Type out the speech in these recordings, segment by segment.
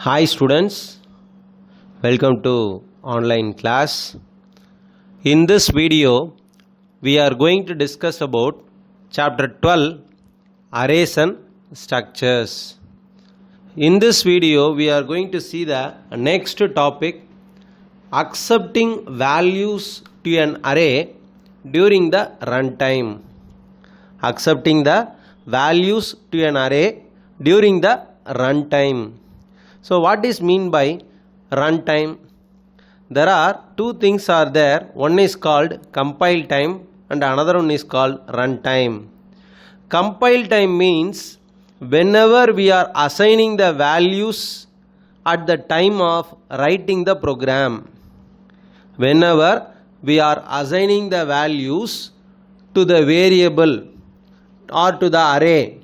Hi students, welcome to online class. In this video, we are going to discuss about chapter 12, arrays and structures. In this video, we are going to see the next topic, accepting values to an array during the runtime. Accepting the values to an array during the runtime. So what is mean by runtime? There are two things are there. One is called compile time and another one is called runtime. Compile time means whenever we are assigning the values at the time of writing the program. Whenever we are assigning the values to the variable or to the array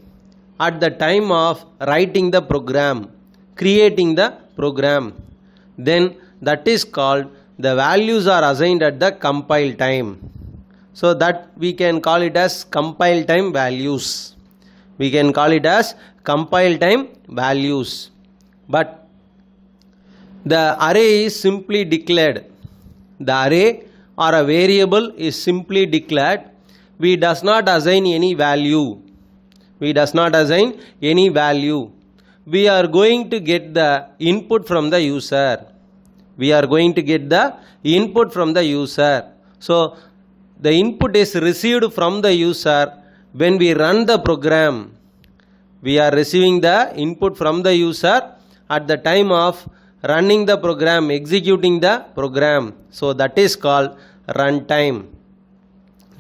at the time of writing the program, creating the program, then that is called the values are assigned at the compile time. So that we can call it as compile time values. We can call it as compile time values. But the array is simply declared. The array or a variable is simply declared. We does not assign any value. We does not assign any value. We are going to get the input from the user. We are going to get the input from the user. So the input is received from the user when we run the program. We are receiving the input from the user at the time of running the program, executing the program. So that is called runtime.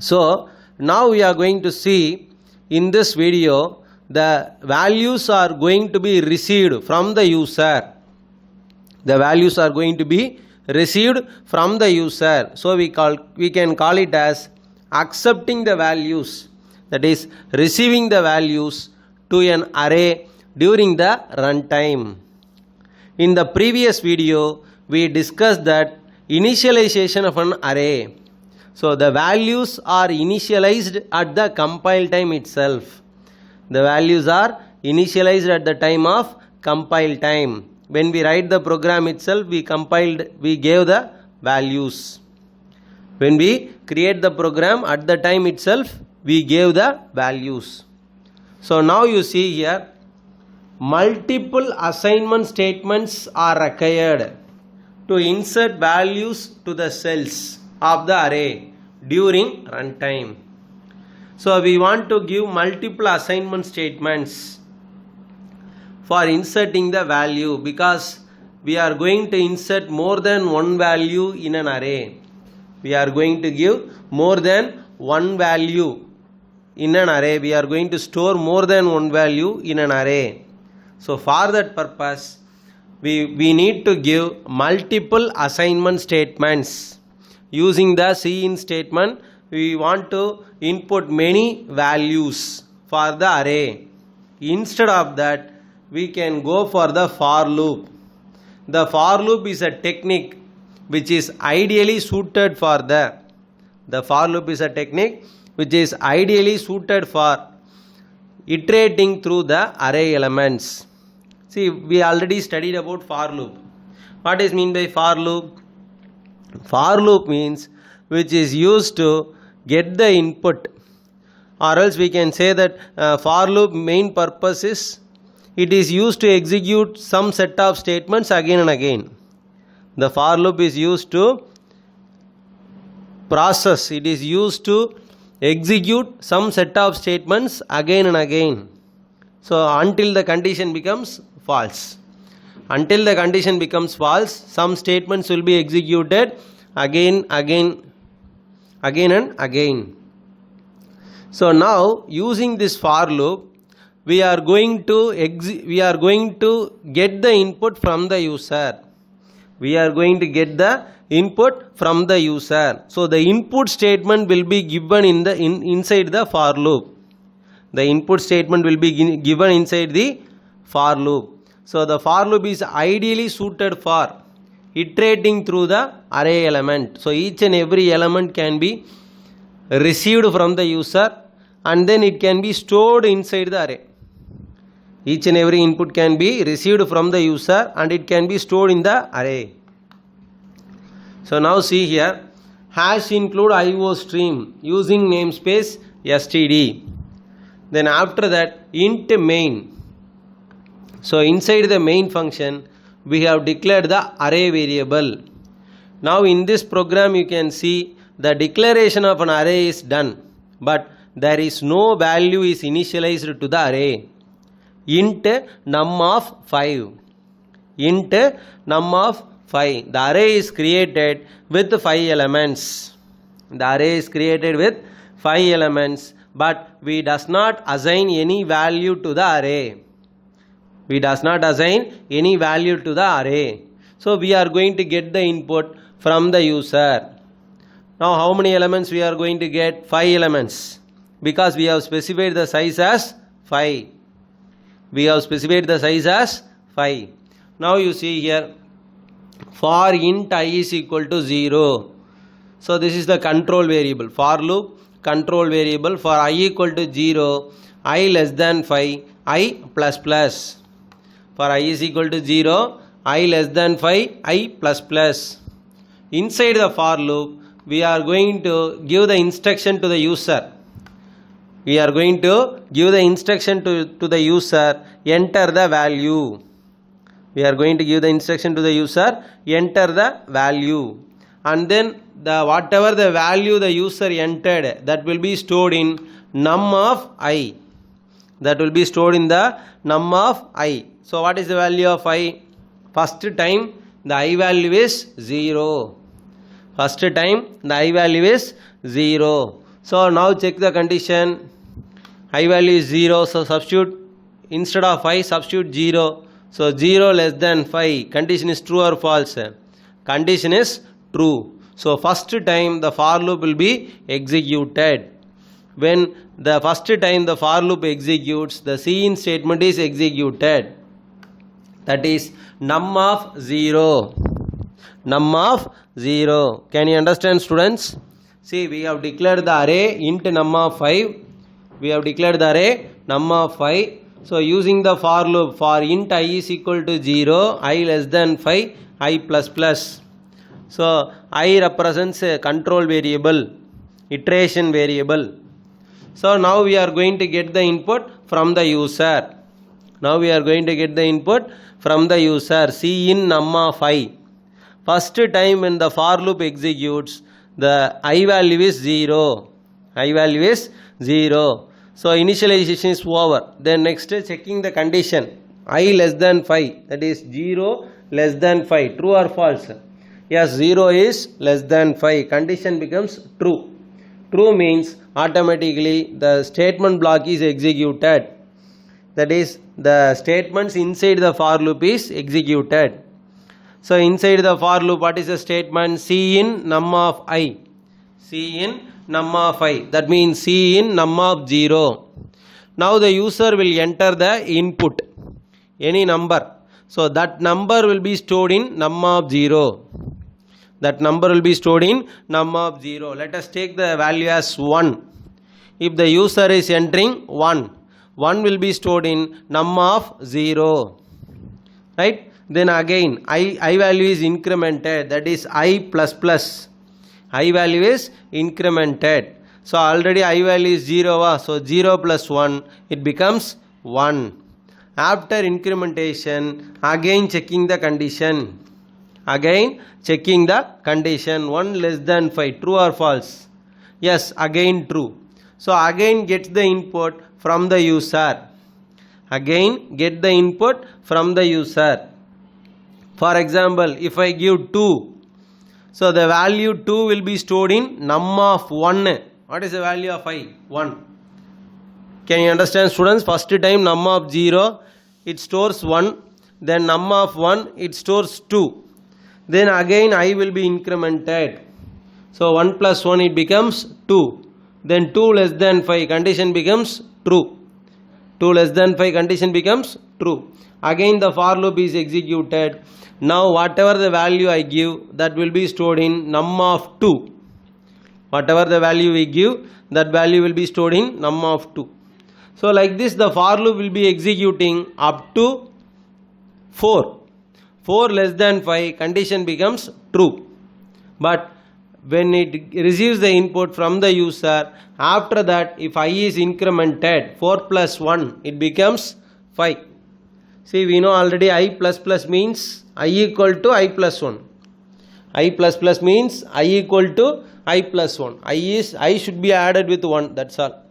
So now we are going to see in this video the values are going to be received from the user. The values are going to be received from the user. So we can call it as accepting the values, that is receiving the values to an array during the runtime. In the previous video we discussed that initialization of an array. So the values are initialized at the compile time itself. The values are initialized at the time of compile time. When we write the program itself, we gave the values. When we create the program at the time itself, we gave the values. So now you see here, multiple assignment statements are required to insert values to the cells of the array during runtime. So we want to give multiple assignment statements for inserting the value, because we are going to insert more than one value in an array. We are going to give more than one value in an array. We are going to store more than one value in an array. So for that purpose, we need to give multiple assignment statements. Using the cin statement, we want to input many values for the array. Instead of that, we can go for the for loop. The for loop is a technique which is ideally suited for the for loop is a technique which is ideally suited for iterating through the array elements. See, we already studied about for loop. What is mean by for loop? For loop means which is used to get the input, or else we can say that for loop main purpose is it is used to execute some set of statements again and again. The for loop is used to process, it is used to execute some set of statements again and again. So until the condition becomes false. Until the condition becomes false, some statements will be executed again and again. So now using this for loop, we are going to get the input from the user. We are going to get the input from the user. So the input statement will be given inside the for loop. The input statement will be given inside the for loop. So the for loop is ideally suited for iterating through the array element. So each and every element can be received from the user and then it can be stored inside the array. Each and every input can be received from the user and it can be stored in the array. So now see here, hash include IO stream using namespace std. Then after that int main. So inside the main function we have declared the array variable. Now in this program you can see the declaration of an array is done, but there is no value is initialized to the array. Int num of 5. Int num of 5. The array is created with 5 elements. The array is created with 5 elements, but we does not assign any value to the array. We does not assign any value to the array. So we are going to get the input from the user. Now how many elements we are going to get? 5 elements. Because we have specified the size as 5. We have specified the size as 5. Now you see here, for int I is equal to 0. So this is the control variable. For loop control variable. For I equal to 0, I less than 5, I plus plus. For I is equal to 0, I less than 5, I plus plus. Inside the for loop, we are going to give the instruction to the user. We are going to give the instruction to the user, enter the value. We are going to give the instruction to the user, enter the value. And then whatever the value the user entered, that will be stored in num of I. That will be stored in the num of I. So what is the value of I? First time the I value is 0. First time the I value is 0. So now check the condition. I value is 0. So substitute, instead of 5 substitute 0. So 0 less than 5. Condition is true or false? Condition is true. So first time the for loop will be executed. When the first time the for loop executes, the cin statement is executed. That is num of 0. Num of 0. Can you understand, students? See, we have declared the array int num of 5. We have declared the array num of 5. So using the for loop, for int I is equal to 0, I less than 5, I plus plus. So I represents a control variable, iteration variable. So now we are going to get the input from the user. Now we are going to get the input from the user. Cin num of I. First time when the for loop executes, the I value is 0. I value is 0. So initialization is over. Then next checking the condition. I less than 5. That is 0 less than 5. True or false? Yes, 0 is less than 5. Condition becomes true. True means automatically the statement block is executed. That is, the statements inside the for loop is executed. So inside the for loop, what is the statement? Cin num of I. Cin num of I. That means cin num of 0. Now the user will enter the input, any number. So that number will be stored in num of 0. That number will be stored in num of 0. Let us take the value as 1. If the user is entering 1, 1 will be stored in num of 0. Right? Then again, I value is incremented. That is I plus plus. I value is incremented. So already I value is 0. So 0 plus 1, it becomes 1. After incrementation, again checking the condition. Again checking the condition. 1 less than 5. True or false? Yes, again true. So again get the input from the user. Again get the input from the user. For example, if I give 2, so the value 2 will be stored in num of 1. What is the value of I? 1. Can you understand, students? First time num of 0, it stores 1. Then num of 1, it stores 2. Then again I will be incremented. So 1 plus 1, it becomes 2. Then 2 less than 5, condition becomes true. 2 less than 5, condition becomes true. Again the for loop is executed. Now whatever the value I give, that will be stored in num of 2. Whatever the value we give, that value will be stored in num of 2. So like this the for loop will be executing up to 4. 4 less than 5, condition becomes true. But when it receives the input from the user, after that if I is incremented, 4 plus 1, it becomes 5. See, we know already I plus plus means I equal to I plus 1. I plus plus means I equal to I plus 1. I should be added with 1, that's all.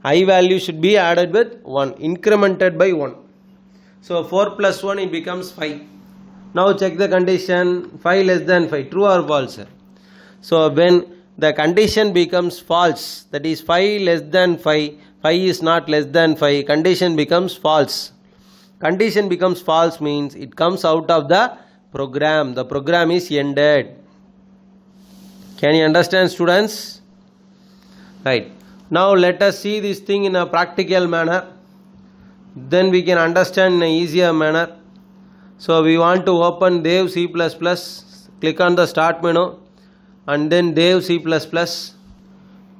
I value should be added with 1, incremented by 1. So 4 plus 1, it becomes 5. Now check the condition, 5 less than 5, true or false? So when the condition becomes false, that is 5 less than 5, 5 is not less than 5, condition becomes false. Condition becomes false means it comes out of the program. The program is ended. Can you understand, students? Right. Now let us see this thing in a practical manner. Then we can understand in an easier manner. So we want to open Dev C++. Click on the start menu and then Dev C++.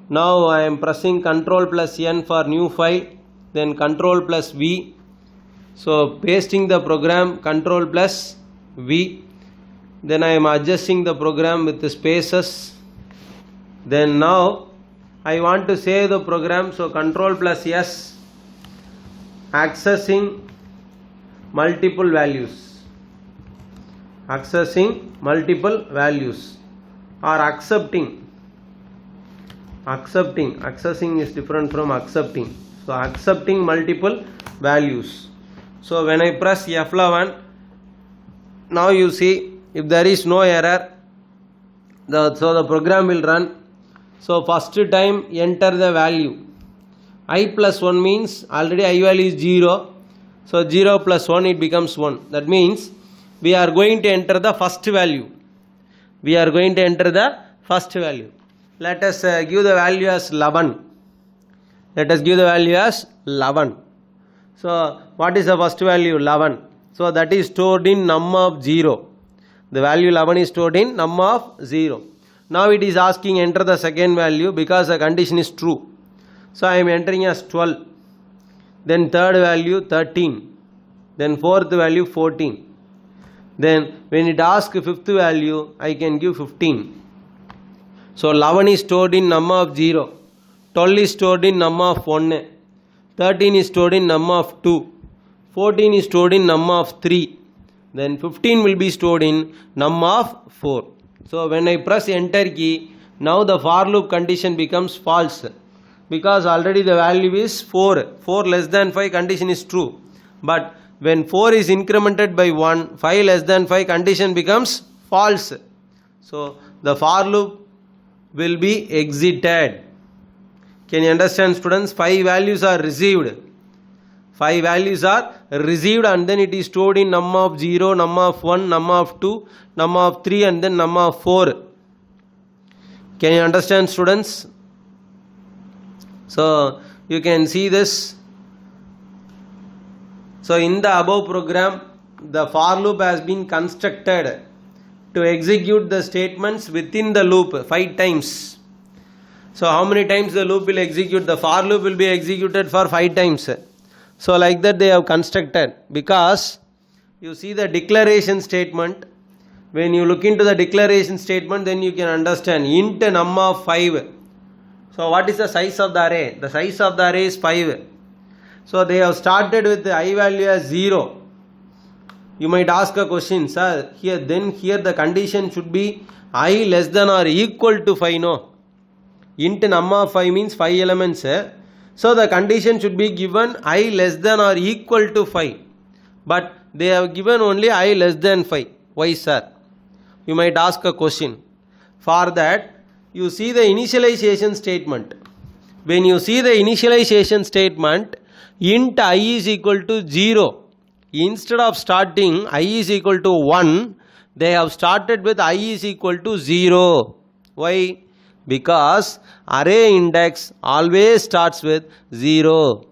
Now I am pressing Ctrl plus N for new file. Then Ctrl plus V. So pasting the program, Ctrl plus V. Then I am adjusting the program with the spaces. Then now I want to save the program, so Ctrl plus S. Accessing multiple values. Accessing multiple values or accepting. Accessing is different from accepting. So accepting multiple values. So when I press F11, now you see if there is no error, so the program will run. So first time enter the value. I plus 1 means already I value is 0. So 0 plus 1, it becomes 1. That means we are going to enter the first value. Let us give the value as 11. So what is the first value? 11. So that is stored in num of 0. The value 11 is stored in num of 0. Now it is asking enter the second value because the condition is true. So I am entering as 12. Then third value 13. Then fourth value 14. Then when it asks fifth value, I can give 15. So 11 is stored in num of 0. 12 is stored in num of 1. 13 is stored in num of 2. 14 is stored in num of 3. Then 15 will be stored in num of 4. So when I press enter key, now the for loop condition becomes false. Because already the value is 4. 4 less than 5 condition is true. But when 4 is incremented by 1, 5 less than 5 condition becomes false. So the for loop will be exited. Can you understand, students? 5 values are received. 5 values are received and then it is stored in num of 0, num of 1, num of 2, num of 3 and then num of 4. Can you understand, students? So you can see this. So in the above program, the for loop has been constructed to execute the statements within the loop 5 times. So how many times the loop will execute? The for loop will be executed for 5 times. So like that they have constructed, because you see the declaration statement. When you look into the declaration statement, then you can understand int num of 5. So what is the size of the array? The size of the array is 5. So they have started with the I value as 0. You might ask a question, sir, here the condition should be I less than or equal to 5, no? Int num of 5 means 5 elements. So the condition should be given I less than or equal to 5. But they have given only I less than 5. Why, sir? You might ask a question. For that, you see the initialization statement. When you see the initialization statement, int I is equal to 0. Instead of starting I is equal to 1, they have started with I is equal to 0. Why? Because array index always starts with 0.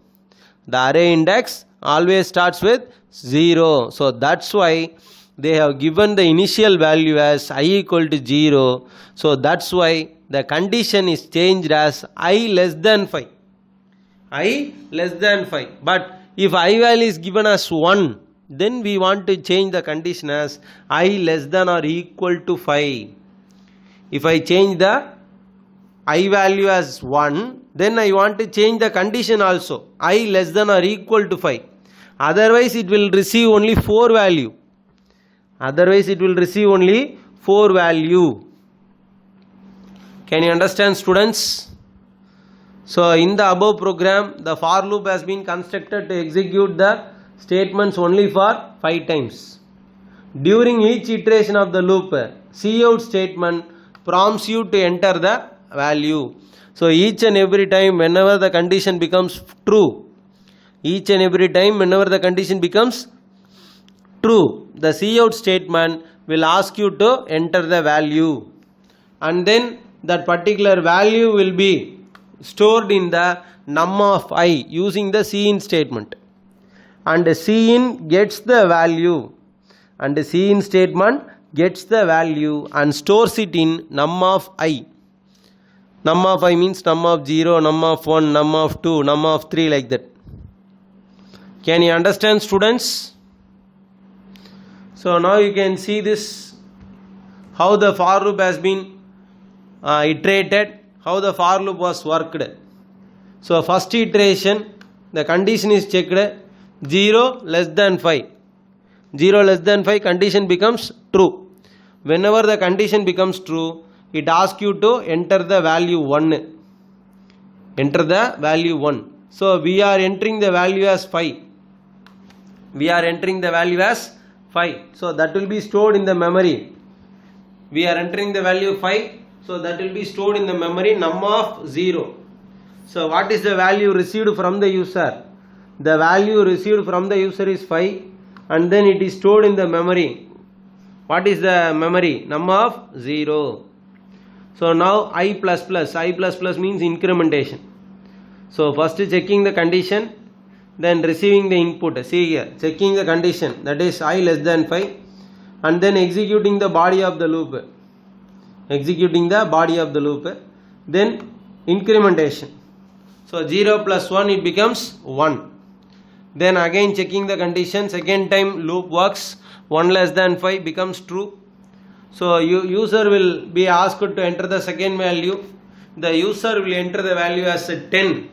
The array index always starts with 0. So that's why they have given the initial value as I equal to 0. So that's why the condition is changed as I less than 5. I less than 5. But if I value is given as 1, then we want to change the condition as I less than or equal to 5. If I change the I value as 1, then I want to change the condition also, I less than or equal to 5. Otherwise it will receive only 4 value. Otherwise it will receive only 4 value. Can you understand, students? So in the above program, the for loop has been constructed to execute the statements only for 5 times. During each iteration of the loop, cout statement prompts you to enter the value. So each and every time whenever the condition becomes true, each and every time whenever the condition becomes true, the cout statement will ask you to enter the value, and then that particular value will be stored in the num of I using the cin statement, and cin gets the value, and cin statement gets the value and stores it in num of I. Num of I means num of 0, num of 1, num of 2, num of 3, like that. Can you understand, students? So now you can see this, how the for loop has been iterated, how the for loop was worked. So first iteration, the condition is checked, 0 less than 5. 0 less than 5, condition becomes true. Whenever the condition becomes true, it asks you to enter the value 1. Enter the value 1. So we are entering the value as 5. We are entering the value as 5. So that will be stored in the memory. We are entering the value 5. So that will be stored in the memory num of 0. So what is the value received from the user? The value received from the user is 5, and then it is stored in the memory. What is the memory? Num of 0. So now I++. I++ means incrementation. So first checking the condition, then receiving the input. See here, checking the condition, that is I less than 5, and then executing the body of the loop. Executing the body of the loop. Then incrementation. So 0 plus 1, it becomes 1. Then again checking the condition, second time loop works, 1 less than 5 becomes true. So user will be asked to enter the second value. The user will enter the value as 10.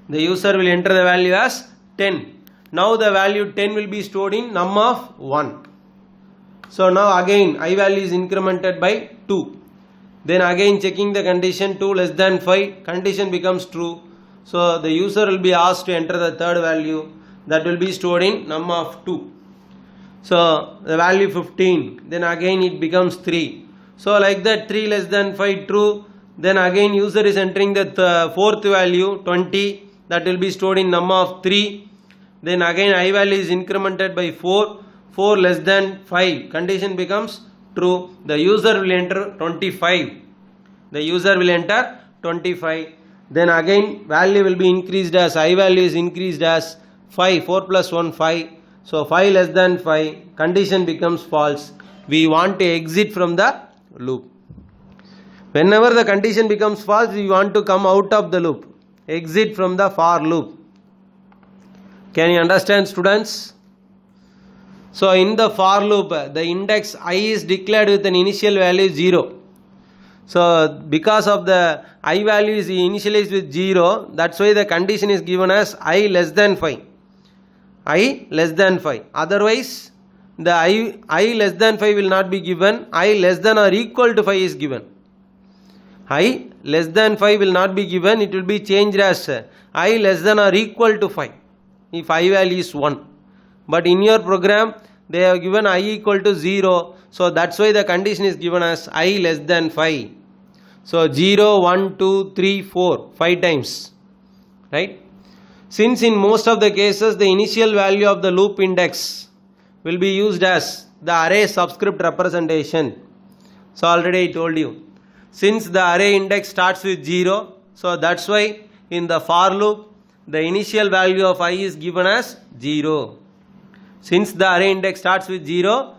The user will enter the value as 10. Now the value 10 will be stored in num of 1. So now again I value is incremented by 2. Then again checking the condition, 2 less than 5, condition becomes true. So the user will be asked to enter the third value, that will be stored in num of 2. So the value 15, then again it becomes 3. So like that, 3 less than 5 true. Then again user is entering the fourth value 20, that will be stored in num of 3. Then again I value is incremented by 4. 4 less than 5, condition becomes true. The user will enter 25. The user will enter 25. Then again value will be increased as I value is increased as 5. 4 plus 1, 5. So 5 less than 5, condition becomes false. We want to exit from the loop. Whenever the condition becomes false, we want to come out of the loop. Exit from the for loop. Can you understand, students? So in the for loop, the index I is declared with an initial value 0. So because of the I value is initialized with 0, that's why the condition is given as I less than 5. I less than 5. Otherwise, the I less than 5 will not be given. I less than or equal to 5 is given. I less than 5 will not be given. It will be changed as I less than or equal to 5 if I value is 1. But in your program, they have given I equal to 0. So that's why the condition is given as I less than 5. So 0, 1, 2, 3, 4, 5 times. Right? Since in most of the cases the initial value of the loop index will be used as the array subscript representation. So already I told you. Since the array index starts with 0, so that's why in the for loop the initial value of I is given as 0. Since the array index starts with 0,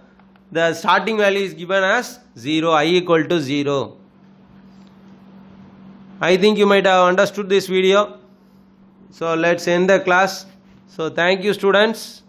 the starting value is given as 0, I equal to 0. I think you might have understood this video. So let's end the class. So thank you students.